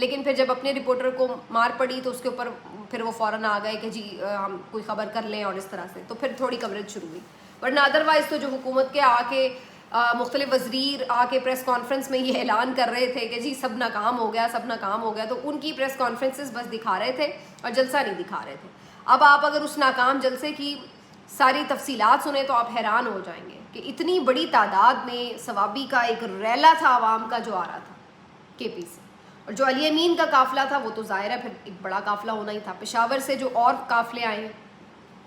لیکن پھر جب اپنے رپورٹر کو مار پڑی تو اس کے اوپر پھر وہ فوراً آ گئے کہ جی ہم کوئی خبر کر لیں اور اس طرح سے، تو پھر تھوڑی کوریج شروع ہوئی. ورنہ ادروائز تو جو حکومت کے آ کے مختلف وزیر آ کے پریس کانفرنس میں یہ اعلان کر رہے تھے کہ جی سب ناکام ہو گیا، سب ناکام ہو گیا، تو ان کی پریس کانفرنسز بس دکھا رہے تھے اور جلسہ نہیں دکھا رہے تھے. اب آپ اگر اس ناکام جلسے کی ساری تفصیلات سنیں تو آپ حیران ہو جائیں گے کہ اتنی بڑی تعداد میں ثوابی کا ایک ریلا تھا عوام کا جو آ رہا تھا کے پی سے، اور جو علی امین کا قافلہ تھا وہ تو ظاہر ہے پھر ایک بڑا قافلہ ہونا ہی تھا. پشاور سے جو اور قافلے آئے ہیں،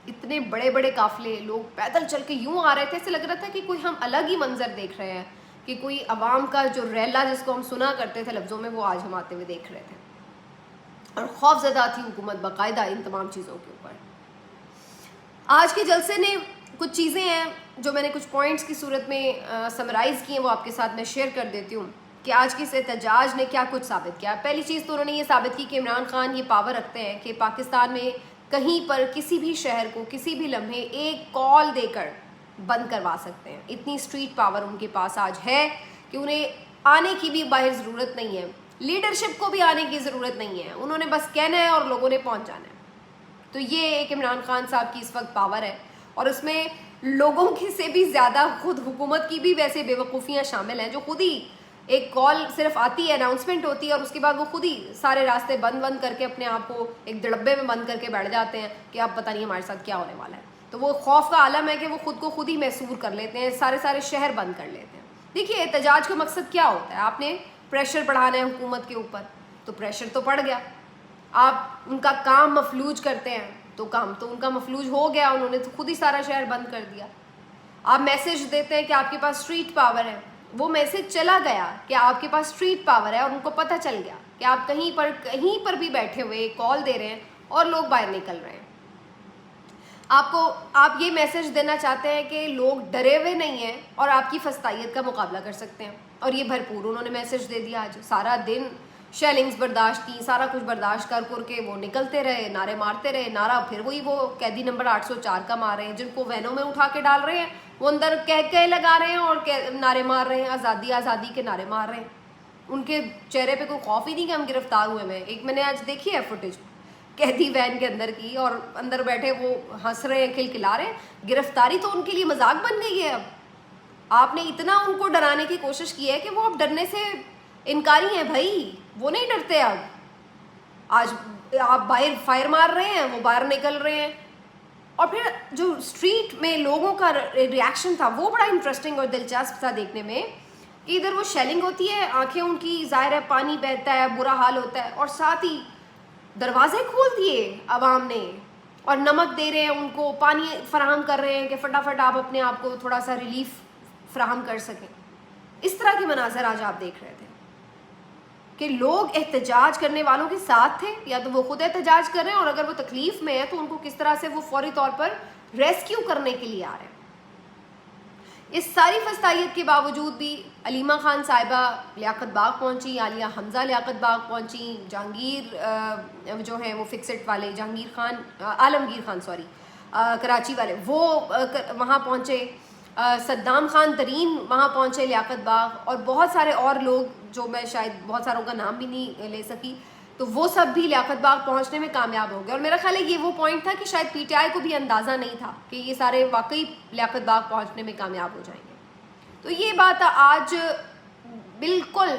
اتنے بڑے بڑے قافلے، لوگ پیدل چل کے یوں آ رہے تھے، ایسے لگ رہا تھا کہ کوئی ہم الگ ہی منظر دیکھ رہے ہیں، کہ کوئی عوام کا جو ریلا جس کو ہم سنا کرتے تھے لفظوں میں، وہ آج ہم آتے ہوئے دیکھ رہے تھے. اور خوف زدہ تھی حکومت باقاعدہ ان تمام چیزوں کے اوپر. آج کے جلسے نے کچھ چیزیں ہیں جو میں نے کچھ پوائنٹس کی صورت میں سمرائز کی ہیں، وہ آپ کے ساتھ میں شیئر کر دیتی ہوں کہ آج کے اس احتجاج نے کیا کچھ ثابت کیا. پہلی چیز تو انہوں نے یہ ثابت کی کہ عمران خان یہ پاور رکھتے ہیں کہ پاکستان میں کہیں پر کسی بھی شہر کو کسی بھی لمحے ایک کال دے کر بند کروا سکتے ہیں. اتنی اسٹریٹ پاور ان کے پاس آج ہے کہ انہیں آنے کی بھی باہر ضرورت نہیں ہے، لیڈرشپ کو بھی آنے کی ضرورت نہیں ہے، انہوں نے بس کہنا ہے اور لوگوں نے پہنچ جانا ہے. تو یہ ایک عمران خان صاحب کی اس وقت پاور ہے، اور اس میں لوگوں کی سے بھی زیادہ خود حکومت کی بھی ویسے بے وقوفیاں شامل ہیں، جو خود ہی ایک کال صرف آتی ہے، اناؤنسمنٹ ہوتی ہے، اور اس کے بعد وہ خود ہی سارے راستے بند کر کے اپنے آپ کو ایک دڑبے میں بند کر کے بیٹھ جاتے ہیں کہ اب پتہ نہیں ہمارے ساتھ کیا ہونے والا ہے. تو وہ خوف کا عالم ہے کہ وہ خود کو خود ہی محصور کر لیتے ہیں، سارے شہر بند کر لیتے ہیں. دیکھیے احتجاج کا مقصد کیا ہوتا ہے؟ آپ نے پریشر بڑھانا ہے حکومت کے اوپر، تو پریشر تو پڑ گیا. آپ ان کا کام مفلوج کرتے ہیں تو کام تو ان کا مفلوج ہو گیا، انہوں نے تو خود ہی سارا شہر بند کر دیا. آپ میسج دیتے ہیں کہ آپ کے پاس اسٹریٹ پاور ہے، وہ میسج چلا گیا کہ آپ کے پاس اسٹریٹ پاور ہے، اور ان کو پتہ چل گیا کہ آپ کہیں پر بھی بیٹھے ہوئے کال دے رہے ہیں اور لوگ باہر نکل رہے ہیں. آپ یہ میسج دینا چاہتے ہیں کہ لوگ ڈرے ہوئے نہیں ہیں اور آپ کی فسطائیت کا مقابلہ کر سکتے ہیں، اور یہ بھرپور انہوں نے میسج دے دیا. آج سارا دن شیلنگز برداشت کی، سارا کچھ برداشت کر کے وہ نکلتے رہے، نعرے مارتے رہے. نعرہ پھر وہی وہ قیدی نمبر 804 کا مار رہے ہیں، جن کو وینوں میں اٹھا کے ڈال رہے ہیں وہ اندر کہہ لگا رہے ہیں اور نعرے مار رہے ہیں، آزادی آزادی کے نعرے مار رہے ہیں. ان کے چہرے پہ کوئی خوف ہی نہیں کہ ہم گرفتار ہوئے ہیں. ایک میں نے آج دیکھی ہے فوٹیج قیدی وین کے اندر کی، اور اندر بیٹھے وہ ہنس رہے ہیں، کھلکھلا رہے ہیں. گرفتاری تو ان کے لیے مذاق بن گئی ہے. اب آپ نے اتنا ان کو ڈرانے کی کوشش کی ہے کہ وہ اب ڈرنے سے انکاری ہیں. بھائی وہ نہیں ڈرتے. اب آج آپ باہر فائر مار رہے ہیں، وہ باہر نکل رہے ہیں. اور پھر جو اسٹریٹ میں لوگوں کا ریاکشن تھا وہ بڑا انٹرسٹنگ اور دلچسپ تھا دیکھنے میں، کہ ادھر وہ شیلنگ ہوتی ہے، آنکھیں ان کی ظاہر ہے پانی بہتا ہے، برا حال ہوتا ہے، اور ساتھ ہی دروازے کھول دیے عوام نے اور نمک دے رہے ہیں ان کو، پانی فراہم کر رہے ہیں کہ فٹافٹ آپ اپنے آپ کو تھوڑا سا ریلیف فراہم کر سکیں. اس طرح کے مناظر آج آپ دیکھ رہے تھے کہ لوگ احتجاج کرنے والوں کے ساتھ تھے، یا تو وہ خود احتجاج کر رہے ہیں، اور اگر وہ تکلیف میں ہے تو ان کو کس طرح سے وہ فوری طور پر ریسکیو کرنے کے لیے آ رہے ہیں. اس ساری فسطائیت کے باوجود بھی علیمہ خان صاحبہ لیاقت باغ پہنچی، عالیہ حمزہ لیاقت باغ پہنچی، جہانگیر جو ہیں وہ فکسٹ والے، عالمگیر خان کراچی والے، وہ وہاں پہنچے، صدام خان ترین وہاں پہنچے لیاقت باغ، اور بہت سارے اور لوگ جو میں شاید بہت ساروں کا نام بھی نہیں لے سکی، تو وہ سب بھی لیاقت باغ پہنچنے میں کامیاب ہو گئے. اور میرا خیال ہے یہ وہ پوائنٹ تھا کہ شاید پی ٹی آئی کو بھی اندازہ نہیں تھا کہ یہ سارے واقعی لیاقت باغ پہنچنے میں کامیاب ہو جائیں گے. تو یہ بات آج بالکل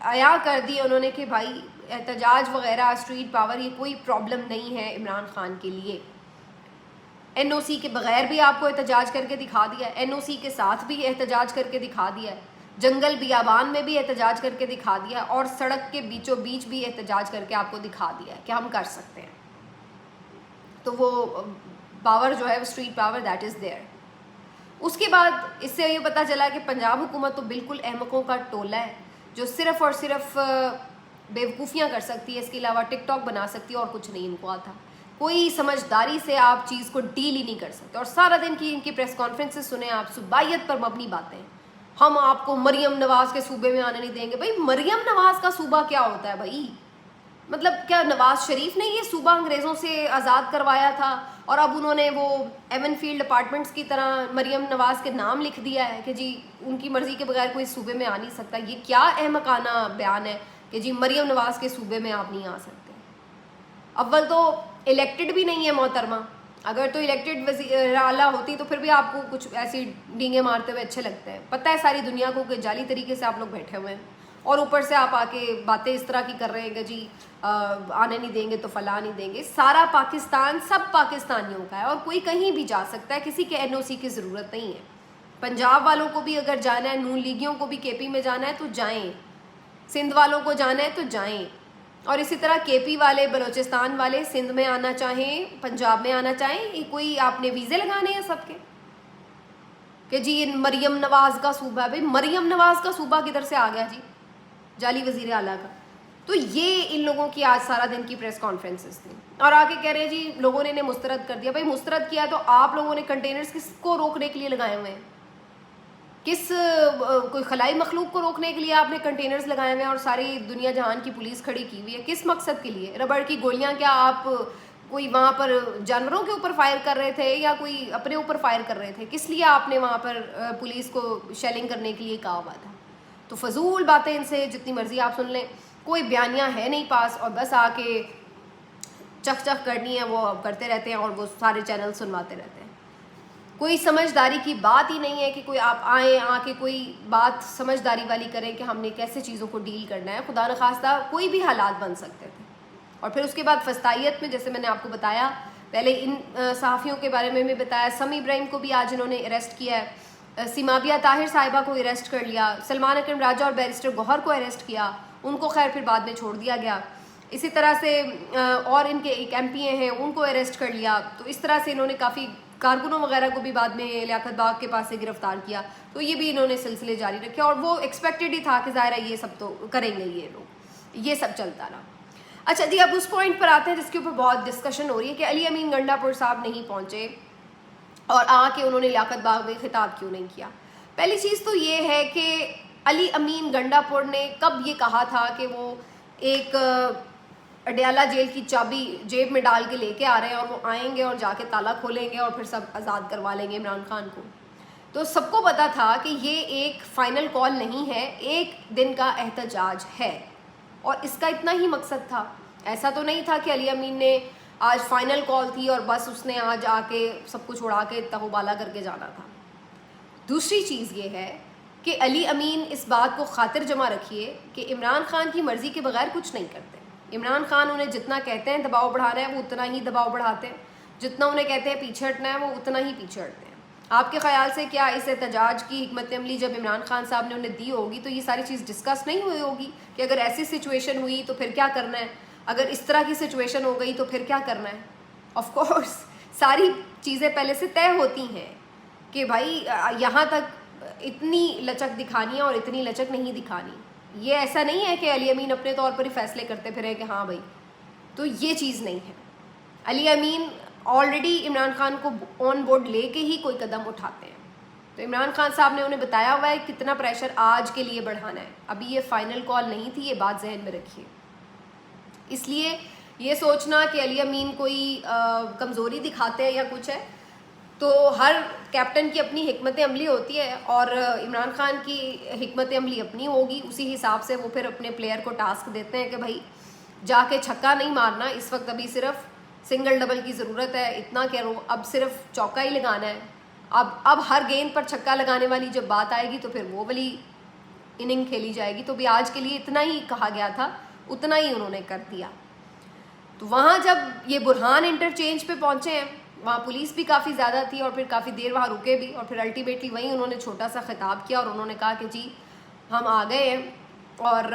عیاں کر دی انہوں نے کہ بھائی احتجاج وغیرہ، اسٹریٹ پاور، یہ کوئی پرابلم نہیں ہے عمران خان کے لیے. این او سی کے بغیر بھی آپ کو احتجاج کر کے دکھا دیا ہے، این او سی کے ساتھ بھی احتجاج کر کے دکھا دیا ہے، جنگل بیابان میں بھی احتجاج کر کے دکھا دیا، اور سڑک کے بیچوں بیچ بھی احتجاج کر کے آپ کو دکھا دیا ہے کہ ہم کر سکتے ہیں. تو وہ پاور جو ہے، street power, that is there. اس کے بعد اس سے یہ پتہ چلا کہ پنجاب حکومت تو بالکل احمقوں کا ٹولہ ہے، جو صرف اور صرف بیوقوفیاں کر سکتی ہے، اس کے علاوہ ٹک ٹاک بنا سکتی ہے، اور کچھ نہیں ان کو آتا. کوئی سمجھداری سے آپ چیز کو ڈیل ہی نہیں کر سکتے. اور سارا دن کی ان کی پریس کانفرنسز سنیں آپ، صوبائیت پر مبنی باتیں. ہم آپ کو مریم نواز کے صوبے میں آنے نہیں دیں گے. بھائی مریم نواز کا صوبہ کیا ہوتا ہے بھائی؟ مطلب کیا نواز شریف نے یہ صوبہ انگریزوں سے آزاد کروایا تھا اور اب انہوں نے وہ ایون فیلڈ اپارٹمنٹس کی طرح مریم نواز کے نام لکھ دیا ہے کہ جی ان کی مرضی کے بغیر کوئی صوبے میں آ نہیں سکتا؟ یہ کیا احمقانہ بیان ہے کہ جی مریم نواز کے صوبے میں آپ نہیں آ سکتے. اول تو الیکٹڈ بھی نہیں ہے محترمہ. اگر تو الیکٹڈ وزیر اعلیٰ ہوتی تو پھر بھی آپ کو کچھ ایسی ڈینگیں مارتے ہوئے اچھے لگتے ہیں. پتہ ہے ساری دنیا کو کہ جعلی طریقے سے آپ لوگ بیٹھے ہوئے ہیں, اور اوپر سے آپ آ کے باتیں اس طرح کی کر رہے ہیں کہ جی آنے نہیں دیں گے تو فلاں نہیں دیں گے. سارا پاکستان سب پاکستانیوں کا ہے اور کوئی کہیں بھی جا سکتا ہے, کسی کے NOC کی ضرورت نہیں ہے. پنجاب والوں کو بھی اگر جانا ہے, نون لیگیوں کو بھی KP میں جانا ہے تو جائیں, سندھ والوں کو جانا ہے تو جائیں, اور اسی طرح KP والے, بلوچستان والے سندھ میں آنا چاہیں, پنجاب میں آنا چاہیں, یہ کوئی آپ نے ویزے لگانے ہیں سب کے کہ جی مریم نواز کا صوبہ ہے. بھائی مریم نواز کا صوبہ کدھر سے آ گیا جی, جعلی وزیر اعلیٰ کا؟ تو یہ ان لوگوں کی آج سارا دن کی پریس کانفرنسز تھیں, اور آگے کہہ رہے ہیں جی لوگوں نے انہیں مسترد کر دیا. بھائی مسترد کیا تو آپ لوگوں نے کنٹینرز کس کو روکنے کے لیے لگائے ہوئے ہیں؟ کس کوئی خلائی مخلوق کو روکنے کے لیے آپ نے کنٹینرز لگائے ہوئے ہیں اور ساری دنیا جہان کی پولیس کھڑی کی ہوئی ہے؟ کس مقصد کے لیے؟ ربڑ کی گولیاں کیا آپ کوئی وہاں پر جانوروں کے اوپر فائر کر رہے تھے یا کوئی اپنے اوپر فائر کر رہے تھے؟ کس لیے آپ نے وہاں پر پولیس کو شیلنگ کرنے کے لیے کہا ہوا تھا؟ تو فضول باتیں ان سے جتنی مرضی آپ سن لیں, کوئی بیانیہ ہے نہیں پاس, اور بس آ کے چخ چخ کرنی ہے وہ کرتے رہتے ہیں, اور وہ سارے چینل سنواتے رہتے ہیں. کوئی سمجھداری کی بات ہی نہیں ہے کہ کوئی آپ آئیں, آ کے کوئی بات سمجھداری والی کریں کہ ہم نے کیسے چیزوں کو ڈیل کرنا ہے. خدا نخواستہ کوئی بھی حالات بن سکتے تھے. اور پھر اس کے بعد فسطائیت میں, جیسے میں نے آپ کو بتایا پہلے, ان صحافیوں کے بارے میں بھی بتایا, سمی ابراہیم کو بھی آج انہوں نے اریسٹ کیا ہے, سیمابیہ طاہر صاحبہ کو اریسٹ کر لیا, سلمان اکرم راجہ اور بیرسٹر گوہر کو اریسٹ کیا, ان کو خیر پھر بعد میں چھوڑ دیا گیا. اسی طرح سے اور ان کے ایک MP ہیں ان کو اریسٹ کر لیا. تو اس طرح سے انہوں نے کافی کارکنوں وغیرہ کو بھی بعد میں لیاقت باغ کے پاس سے گرفتار کیا. تو یہ بھی انہوں نے سلسلے جاری رکھے, اور وہ ایکسپیکٹڈ ہی تھا کہ ظاہر ہے یہ سب تو کریں گے یہ لوگ, یہ سب چلتا رہا. اچھا جی, اب اس پوائنٹ پر آتے ہیں جس کے اوپر بہت ڈسکشن ہو رہی ہے کہ علی امین گنڈا پور صاحب نہیں پہنچے اور آ کے انہوں نے لیاقت باغ میں خطاب کیوں نہیں کیا. پہلی چیز تو یہ ہے کہ علی امین گنڈا پور نے کب یہ کہا تھا کہ وہ ایک اڈیالہ جیل کی چابی جیب میں ڈال کے لے کے آ رہے ہیں اور وہ آئیں گے اور جا کے تالا کھولیں گے اور پھر سب آزاد کروا لیں گے عمران خان کو. تو سب کو پتا تھا کہ یہ ایک فائنل کال نہیں ہے, ایک دن کا احتجاج ہے, اور اس کا اتنا ہی مقصد تھا. ایسا تو نہیں تھا کہ علی امین نے آج فائنل کال تھی اور بس اس نے آج آ کے سب کچھ اڑا کے تہوبالا کر کے جانا تھا. دوسری چیز یہ ہے کہ علی امین اس بات کو خاطر جمع رکھیے کہ عمران خان کی مرضی کے بغیر کچھ نہیں کرتے. عمران خان انہیں جتنا کہتے ہیں دباؤ بڑھانا ہے وہ اتنا ہی دباؤ بڑھاتے ہیں, جتنا انہیں کہتے ہیں پیچھے ہٹنا ہے وہ اتنا ہی پیچھے ہٹتے ہیں. آپ کے خیال سے کیا اس احتجاج کی حکمت عملی جب عمران خان صاحب نے انہیں دی ہوگی تو یہ ساری چیز ڈسکس نہیں ہوئی ہوگی کہ اگر ایسی سچویشن ہوئی تو پھر کیا کرنا ہے, اگر اس طرح کی سچویشن ہو گئی تو پھر کیا کرنا ہے؟ آف کورس ساری چیزیں پہلے سے طے ہوتی ہیں کہ بھائی یہاں تک اتنی لچک دکھانی ہے اور اتنی لچک نہیں دکھانی. یہ ایسا نہیں ہے کہ علی امین اپنے طور پر ہی فیصلے کرتے پھرے کہ ہاں بھائی, تو یہ چیز نہیں ہے. علی امین آلریڈی عمران خان کو آن بورڈ لے کے ہی کوئی قدم اٹھاتے ہیں. تو عمران خان صاحب نے انہیں بتایا ہوا ہے کتنا پریشر آج کے لیے بڑھانا ہے. ابھی یہ فائنل کال نہیں تھی, یہ بات ذہن میں رکھیے. اس لیے یہ سوچنا کہ علی امین کوئی کمزوری دکھاتے ہیں یا کچھ ہے, تو ہر کیپٹن کی اپنی حکمت عملی ہوتی ہے اور عمران خان کی حکمت عملی اپنی ہوگی. اسی حساب سے وہ پھر اپنے پلیئر کو ٹاسک دیتے ہیں کہ بھائی جا کے چھکا نہیں مارنا, اس وقت ابھی صرف سنگل ڈبل کی ضرورت ہے, اتنا کرو, اب صرف چوکا ہی لگانا ہے. اب ہر گیند پر چھکا لگانے والی جب بات آئے گی تو پھر وہ والی اننگ کھیلی جائے گی. تو بھی آج کے لیے اتنا ہی کہا گیا تھا, اتنا ہی انہوں نے کر دیا. تو وہاں جب یہ برہان انٹرچینج پہ پہنچے ہیں, وہاں پولیس بھی کافی زیادہ تھی اور پھر کافی دیر وہاں رکے بھی, اور پھر الٹیمیٹلی وہیں انہوں نے چھوٹا سا خطاب کیا اور انہوں نے کہا کہ جی ہم آ گئے ہیں اور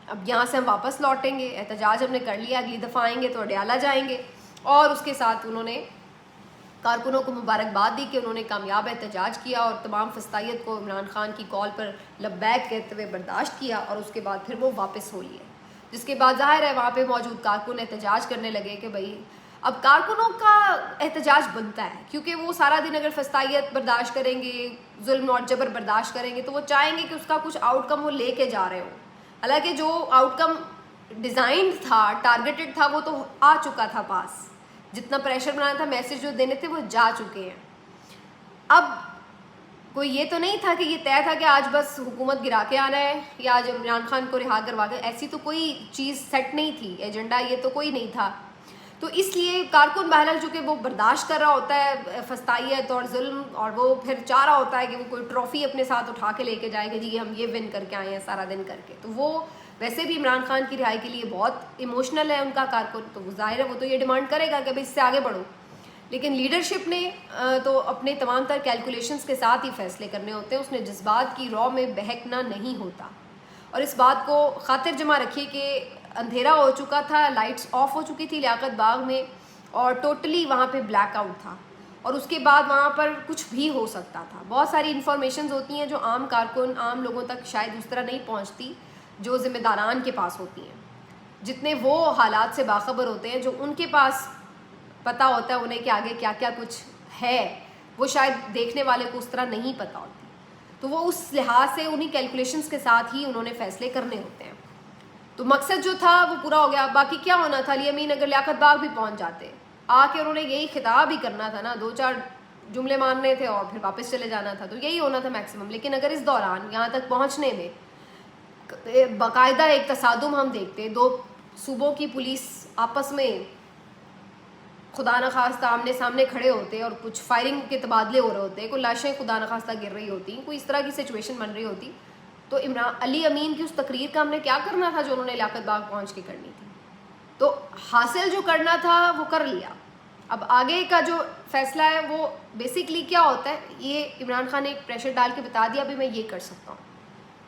اب یہاں سے ہم واپس لوٹیں گے, احتجاج ہم نے کر لیا, اگلی دفعہ آئیں گے تو اڈیالہ جائیں گے. اور اس کے ساتھ انہوں نے کارکنوں کو مبارکباد دی کہ انہوں نے کامیاب احتجاج کیا اور تمام فسطائیت کو عمران خان کی کال پر لبیک کہتے ہوئے برداشت کیا, اور اس کے بعد پھر وہ واپس ہو لیے. جس کے بعد ظاہر ہے وہاں پہ موجود کارکن احتجاج کرنے لگے کہ بھائی اب کارکنوں کا احتجاج بنتا ہے, کیونکہ وہ سارا دن اگر فسطائیت برداشت کریں گے, ظلم اور جبر برداشت کریں گے, تو وہ چاہیں گے کہ اس کا کچھ آؤٹ کم وہ لے کے جا رہے ہوں. حالانکہ جو آؤٹ کم ڈیزائنڈ تھا, ٹارگیٹڈ تھا, وہ تو آ چکا تھا پاس. جتنا پریشر بنانا تھا, میسج جو دینے تھے وہ جا چکے ہیں. اب کوئی یہ تو نہیں تھا کہ یہ طے تھا کہ آج بس حکومت گرا کے آنا ہے یا آج عمران خان کو رہا کروا کے، ایسی تو کوئی چیز سیٹ نہیں تھی، ایجنڈا یہ تو کوئی نہیں تھا. تو اس لیے کارکن بہرحال چونکہ وہ برداشت کر رہا ہوتا ہے فستائیت اور ظلم، اور وہ پھر چاہ رہا ہوتا ہے کہ وہ کوئی ٹرافی اپنے ساتھ اٹھا کے لے کے جائے کہ جی ہم یہ ون کر کے آئے ہیں سارا دن کر کے. تو وہ ویسے بھی عمران خان کی رہائی کے لیے بہت ایموشنل ہے ان کا کارکن، تو وہ ظاہر ہے وہ تو یہ ڈیمانڈ کرے گا کہ بھائی اس سے آگے بڑھو. لیکن لیڈرشپ نے تو اپنے تمام تر کیلکولیشنز کے ساتھ ہی فیصلے کرنے ہوتے ہیں، اس نے جذبات کی رو میں بہکنا نہیں ہوتا. اور اس بات کو خاطر جمع رکھیے کہ اندھیرا ہو چکا تھا، لائٹس آف ہو چکی تھی لیاقت باغ میں، اور ٹوٹلی وہاں پہ بلیک آؤٹ تھا، اور اس کے بعد وہاں پر کچھ بھی ہو سکتا تھا. بہت ساری انفارمیشنز ہوتی ہیں جو عام کارکن، عام لوگوں تک شاید اس طرح نہیں پہنچتی جو ذمہ داران کے پاس ہوتی ہیں. جتنے وہ حالات سے باخبر ہوتے ہیں، جو ان کے پاس پتہ ہوتا ہے انہیں کہ آگے کیا کیا کچھ ہے، وہ شاید دیکھنے والے کو اس طرح نہیں پتہ ہوتی. تو وہ اس لحاظ سے انہی کیلکولیشنز کے ساتھ ہی انہوں نے فیصلے کرنے ہوتے ہیں. تو مقصد جو تھا وہ پورا ہو گیا. باقی کیا ہونا تھا، علی امین اگر لیاقت باغ بھی پہنچ جاتے، آ کے انہوں نے یہی خطاب ہی کرنا تھا نا، 2-4 جملے ماننے تھے اور پھر واپس چلے جانا تھا، تو یہی ہونا تھا میکسیمم. لیکن اگر اس دوران یہاں تک پہنچنے میں باقاعدہ ایک تصادم ہم دیکھتے، 2 صوبوں کی پولیس آپس میں خدا نخواستہ آمنے سامنے کھڑے ہوتے اور کچھ فائرنگ کے تبادلے ہو رہے ہوتے، کوئی لاشیں خدا نخواستہ گر رہی ہوتی، کوئی اس طرح کی سچویشن بن رہی ہوتی، تو علی امین کی اس تقریر کا ہم نے کیا کرنا تھا جو انہوں نے لیاقت باغ پہنچ کے کرنی تھی. تو حاصل جو کرنا تھا وہ کر لیا. اب آگے کا جو فیصلہ ہے وہ بیسکلی کیا ہوتا ہے، یہ عمران خان نے ایک پریشر ڈال کے بتا دیا بھی میں یہ کر سکتا ہوں.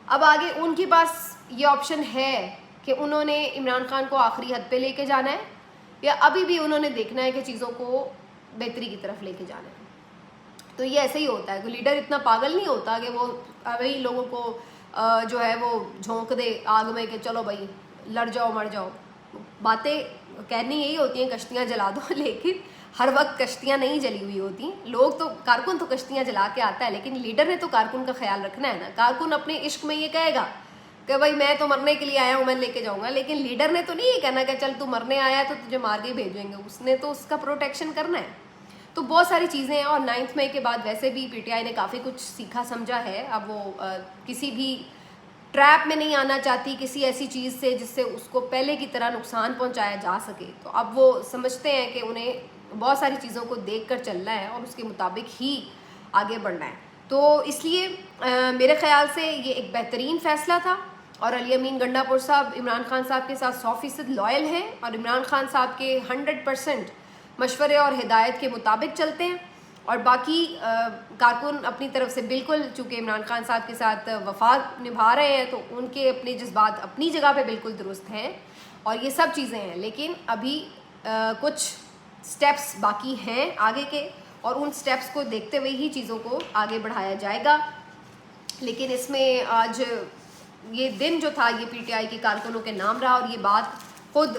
اب آگے ان کے پاس یہ آپشن ہے کہ انہوں نے عمران خان کو آخری حد پہ لے کے جانا ہے، یا ابھی بھی انہوں نے دیکھنا ہے کہ چیزوں کو بہتری کی طرف لے کے جانا ہے. تو یہ ایسے ہی ہوتا ہے کہ لیڈر اتنا پاگل نہیں ہوتا کہ وہ وہی لوگوں کو جو ہے وہ جھونک دے آگ میں کہ چلو بھائی لڑ جاؤ مر جاؤ. باتیں کہنی یہی ہوتی ہیں کشتیاں جلا دو، لیکن ہر وقت کشتیاں نہیں جلی ہوئی ہوتی. لوگ تو کارکن تو کشتیاں جلا کے آتا ہے، لیکن لیڈر نے تو کارکن کا خیال رکھنا ہے نا. کارکن اپنے عشق میں یہ کہے گا کہ بھائی میں تو مرنے کے لیے آیا ہوں، میں لے کے جاؤں گا، لیکن لیڈر نے تو نہیں یہ کہنا کہ چل تو مرنے آیا ہے تو تجھے مار کے بھیجیں گے. اس نے تو اس کا پروٹیکشن کرنا ہے. تو بہت ساری چیزیں ہیں، اور 9 مئی کے بعد ویسے بھی پی ٹی آئی نے کافی کچھ سیکھا سمجھا ہے. اب وہ کسی بھی ٹریپ میں نہیں آنا چاہتی کسی ایسی چیز سے جس سے اس کو پہلے کی طرح نقصان پہنچایا جا سکے. تو اب وہ سمجھتے ہیں کہ انہیں بہت ساری چیزوں کو دیکھ کر چلنا ہے اور اس کے مطابق ہی آگے بڑھنا ہے. تو اس لیے میرے خیال سے یہ ایک بہترین فیصلہ تھا، اور علی امین گنڈا پور صاحب عمران خان صاحب کے ساتھ 100% لائل ہیں، اور عمران خان صاحب کے 100% مشورے اور ہدایت کے مطابق چلتے ہیں. اور باقی کارکن اپنی طرف سے بالکل، چونکہ عمران خان صاحب کے ساتھ وفا نبھا رہے ہیں تو ان کے اپنے جذبات اپنی جگہ پہ بالکل درست ہیں، اور یہ سب چیزیں ہیں. لیکن ابھی کچھ سٹیپس باقی ہیں آگے کے، اور ان سٹیپس کو دیکھتے ہوئے ہی چیزوں کو آگے بڑھایا جائے گا. لیکن اس میں آج یہ دن جو تھا یہ پی ٹی آئی کے کارکنوں کے نام رہا، اور یہ بات خود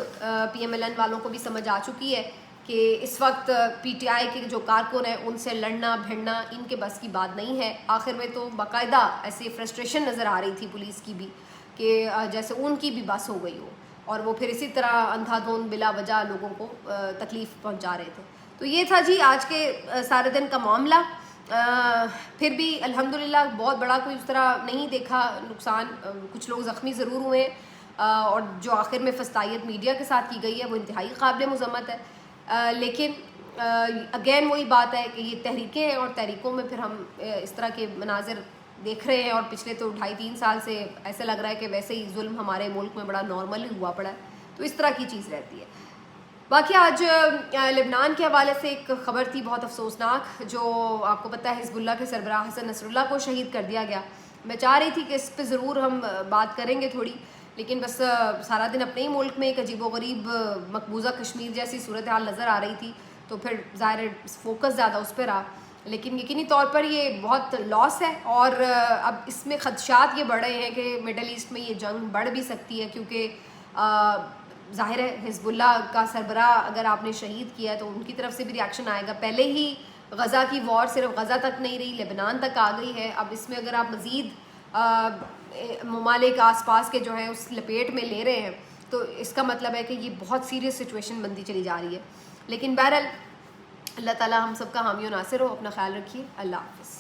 پی ایم ایل این والوں کو بھی سمجھ آ چکی ہے کہ اس وقت پی ٹی آئی کے جو کارکن ہیں ان سے لڑنا بھیڑنا ان کے بس کی بات نہیں ہے. آخر میں تو باقاعدہ ایسے فرسٹریشن نظر آ رہی تھی پولیس کی بھی کہ جیسے ان کی بھی بس ہو گئی ہو، اور وہ پھر اسی طرح اندھا دھند بلا وجہ لوگوں کو تکلیف پہنچا رہے تھے. تو یہ تھا جی آج کے سارے دن کا معاملہ. پھر بھی الحمدللہ بہت بڑا کوئی اس طرح نہیں دیکھا نقصان. کچھ لوگ زخمی ضرور ہوئے ہیں، اور جو آخر میں فستائیت میڈیا کے ساتھ کی گئی ہے وہ انتہائی قابل مذمت ہے. لیکن اگین وہی بات ہے کہ یہ تحریکیں ہیں، اور تحریکوں میں پھر ہم اس طرح کے مناظر دیکھ رہے ہیں، اور پچھلے تو 2.5-3 سال سے ایسے لگ رہا ہے کہ ویسے ہی ظلم ہمارے ملک میں بڑا نارمل ہی ہوا پڑا ہے. تو اس طرح کی چیز رہتی ہے. باقی آج لبنان کے حوالے سے ایک خبر تھی بہت افسوسناک، جو آپ کو پتہ ہے حزب اللہ کے سربراہ حسن نصر اللہ کو شہید کر دیا گیا. میں چاہ رہی تھی کہ اس پہ ضرور ہم بات کریں گے تھوڑی، لیکن بس سارا دن اپنے ہی ملک میں ایک عجیب و غریب مقبوضہ کشمیر جیسی صورتحال نظر آ رہی تھی، تو پھر ظاہر فوکس زیادہ اس پہ رہا. لیکن یقینی طور پر یہ بہت لاس ہے، اور اب اس میں خدشات یہ بڑھ رہے ہیں کہ مڈل ایسٹ میں یہ جنگ بڑھ بھی سکتی ہے، کیونکہ ظاہر ہے حزب اللہ کا سربراہ اگر آپ نے شہید کیا ہے تو ان کی طرف سے بھی ری ایکشن آئے گا. پہلے ہی غزہ کی وار صرف غزہ تک نہیں رہی، لبنان تک آ گئی ہے. اب اس میں اگر آپ مزید ممالک آس پاس کے جو ہیں اس لپیٹ میں لے رہے ہیں تو اس کا مطلب ہے کہ یہ بہت سیریس سچویشن بنتی چلی جا رہی ہے. لیکن بہرحال اللہ تعالیٰ ہم سب کا حامی و ناصر ہو. اپنا خیال رکھیے. اللہ حافظ.